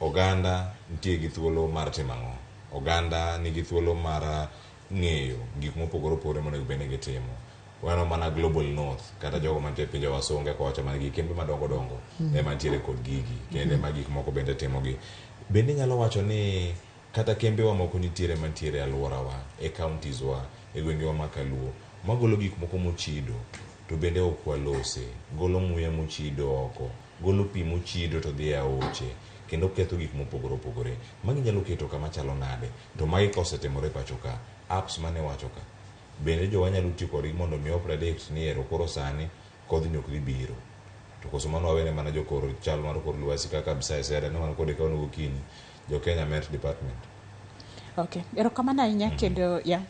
oganda nitie gi thuolo mar timo. Oganda nigi thuolo mar ng'eyo gik mopogore opogore monego bed ni gitimo. Wano mana global north kata jogo mantie pinje wasunge kocha man gi kembe madongo dongo ema ntiere kod gigi kende ma gik moko bende timogi. Bende nyalo wacho ni kata kembe wa moko nitiere mantiere alworawa e counties wa e gwengewa ma Kaluo magolo gik moko mochido to bende ok walose, golo muya mochido oko, golo pi mochido to dhi e aoche kendo ketho gik mopogore opogore. Magi nyalo keto kama chalo nade to magi kosetimore pacho ka apps mane wacho ka bende jowa nyalo tiyo kodgi mondo mi predict ni ero koro sani kodh nyok dhi biro to koso mano wawene mana jokor chal mar kor lwasi kaka Msesere ne wan kode kaono gokinyi jo Kenya Met Department. Okay, erokamano ahinya kendo ya.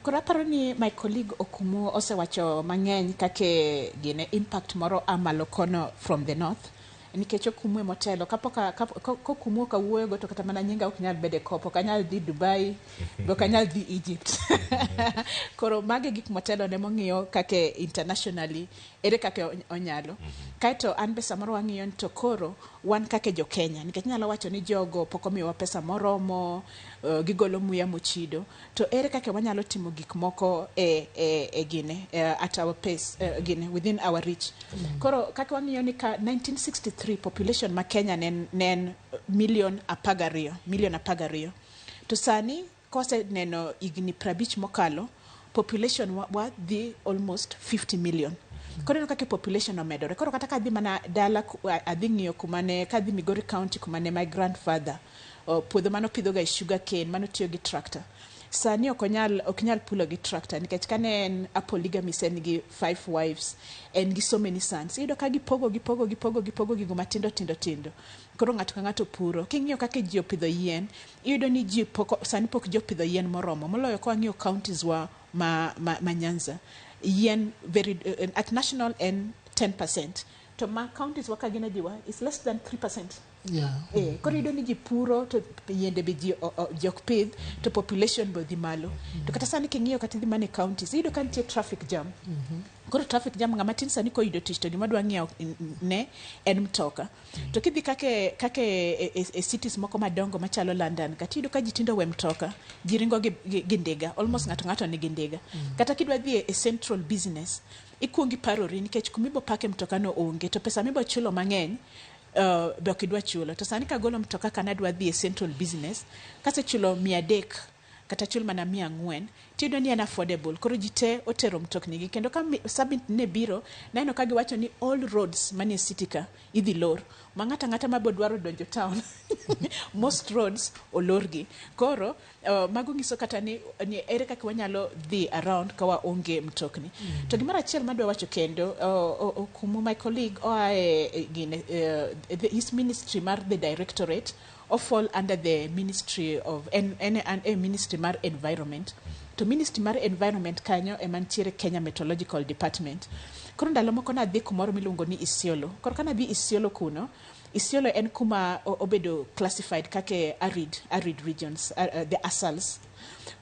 Koro aparo ni my colleague Okumu osewacho mang'eny kake gine impact moro amalo kono from the north. Nikech Okumu e motelo Okumu ka wuoyo go to kata mana nyinga ok nyal bede kopo kanyal dhi Dubai bo kanyal dhi Egypt. Koro mage gik motelo ne mong'iyo kake internationally ere kake onyalo. Kaito an be samoro wang'iyo to koro wan kake jo Kenya nikech nyalo wacho ni jogo pok omiwa pesa moromo gigolo muya mochido to ere kake wanyalo timo gik moko gine at our pace gine within our reach. Koro kake wang'iyo ni ka 1963 population ma Kenya nen million apagario to sani kose neno igni 50 mokalo population wa dhi almost 50 million. Koro no kake population omedore. Koro kata kadhi mana dala adhi ng'iyo kumane kadhi Migori County kumane my grandfather puodho mano pidho ga sugar cane mano tiyo gi tractor. Sani ok nyal pulo gi tractor nikech kane en a polygamist en gi 5 wives en gi so many sons. Ido ka gipogo gigo matindo tindo. Koro ng'ato ka ng'ato puro. King'iyo kake ji opidho yien, ido ni ji sani pok ji opidho yien moromo. Moloyo ko ang'iyo counties wa ma Nyanza. Yen very at national and 10%. To ma counties waka gina jiwa is less than 3%. Yeah. Koro ido ni ji puro to yende be ji ok pidh to population bo dhi malo. To kata sani king'iyo kata dhi mane counties ido kan tie traffic jam. Koro traffic jam ngama tin sani ko ido tich to gima dwa ng'iyo ne en mtoka. To kidhi kake cities moko madongo machalo London kata ido ka ji tindo we mtoka ji ringo gi ndiga almost ng'ato ni gi ndiga. Kata kidwa dhi e central business ikuongi parori nikech kumibo pake mtoka no onge to pesa mibo chulo mang'eny be okidwa chulo. To sani kagolo mtoka kana dwa dhi e central business kase chulo 300 kata chulo mana 400 tido ni en affordable. Koro jite otero mtokni gi kendo ka sabit ne biro neno ka giwacho ni all roads manie city ka idhi lor ng'ata mabo dwaro donjo town most roads olorgi. Koro mago ngiso kata ni ere kaka wanyalo dhi around kawa onge mtokni. To gimara achiel madwa wacho kendo Okumu my colleague his ministry mar the directorate or fall under the ministry of ministry mar environment. To ministry mar environment kanyo emantiere Kenya Meteorological Department. Koro ndalo moko na dhi kumoro miluongo ni Isiolo. Koro kana dhi Isiolo kuno Isiolo en kuma obedo classified kake arid regions the ASALs.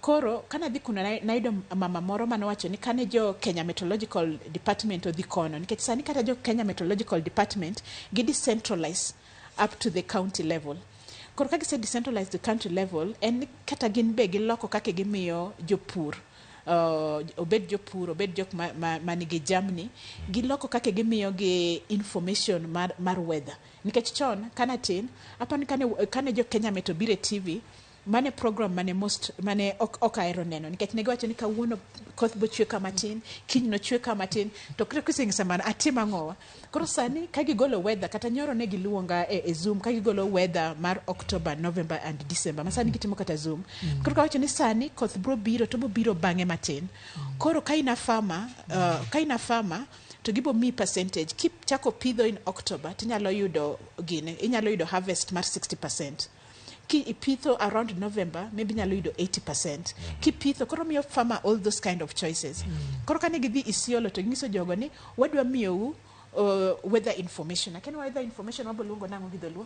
Koro kana dhi kuna naido mama moro manowacho ni kane jo Kenya Meteorological Department odhi kono nikech sani kata jo Kenya Meteorological Department gi decentralize up to the county level. Koro kage se decentralize the country level en kata gin be giloko kake gimiyo jopur obed jok manigi jamni giloko kake gimiyo gi information mar weather. Nikech chon kana tin apani kane jo Kenya Meto bire TV mane program mane ok aero neno nikech ne giwacho ni kawuono koth bo chwe kamatin kiny no chwe kamatin to kre kusingisa man atima ngowa. Koro sani kagigolo weather kata nyoro ne giluonga e Zoom kagigolo weather mar October, November and December masani gitimo kata Zoom. Koro kawacho ni sani koth bro biro to bo biro bang'e matin. Koro kaina farmer to gibo mi percentage keep chako pidho in October tinyalo yudo harvest mar 60%. Ki ipitho around November maybe nyalo yudo 80%. Ki pitho koro miyo farmer all those kind of choices. Koro kane gidhi Isiolo to ngiso jogo ni wadwa miyo weather information. Aken weather information wabolungo nango gi dholuo.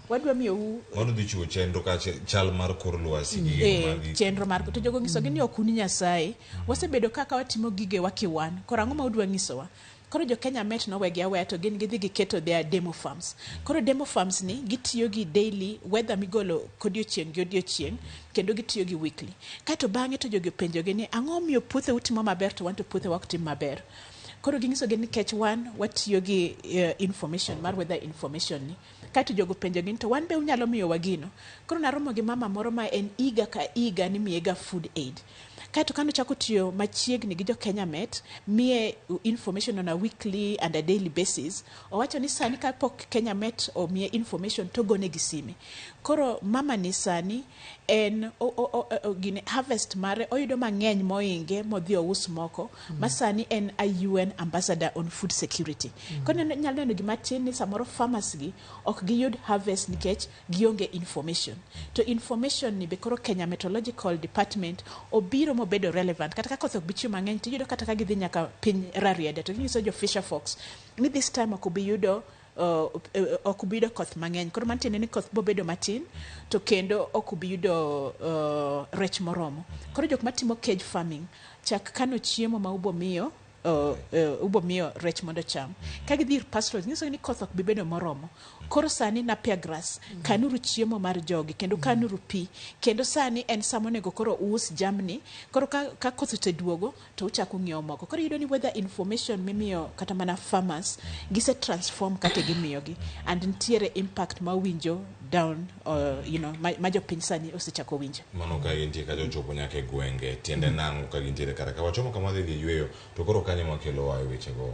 Wadwa miyo wanu dhi chiwo chenro ka chal mar kor lwasi gi chenro mar to jogo ngiso gi ni okuni Nyasaye wasebedo kaka watimo gige wakiwan. Koro ang'o ma udwa ngisowa? Koro jo Kenya Met no wegi aweya to gin gidhi giketo their demo farms. Koro demo farms ni gitiyo gi daily weather migolo kodiochieng' gi odiochieng' kendo gitiyo gi weekly. Kato bang'e to jogi penjogi ni ang'o miyo puothe utimo maber to wan to puothe wak tim maber. Koro ginyiso gi nikech wan watiyo gi information mar weather information ni. Kato jogo penjogi to wan be unyalo miyo wagino. Koro naromo gi mama moro ma en iga ka iga ni miyega food aid. Kato kano chako tiyo machiegni gi jo Kenya Met, miye information on a weekly and a daily basis. Owacho ni sani ka pok Kenya Met o miye information to gone gi sime. Koro mama ni sani en gine harvest mare oyudo mang'eny moinge modhi ous moko masani en a UN ambassador on food security. Koro nyalo neno gima tin ni samoro farmers gi ok giyud harvest nikech gionge information. To information ni be koro Kenya Meteorological Department obiro mobedo relevant. Kata ka koth ok bichwe mang'eny tiyudo kata ka gidhi nyaka piny Rarieda to ginyiso jo fisher folks ni this time ok biyudo ok biyudo koth mang'eny. Koro mantiende ni koth bobedo matin to kendo ok biyudo rech moromo. Koro jok matimo cage farming chak kano chiemo ma ubo miyo rech mondo cham. Ka gidhi ir pastures nyiso ni koth ok bibedo moromo. Koro sani napia grass kanuru chiemo mar jogi kendo kanuru pi kendo sani en samonego koro us jamni. Koro ka koth oseduogo to uchako ng'iewo moko. Koro yudo ni weather information mimiyo kata mana farmers gise transform kate gimiyogi and ntiere impact ma winjo down ma jo piny sani osechako winjo. Mano ka gintie ka jochopo nyaka e gwenge tiende nang'o ka gintiere kata ka wachomo kama dhi gi yweyo to koro kanye mwakelo wa e weche go.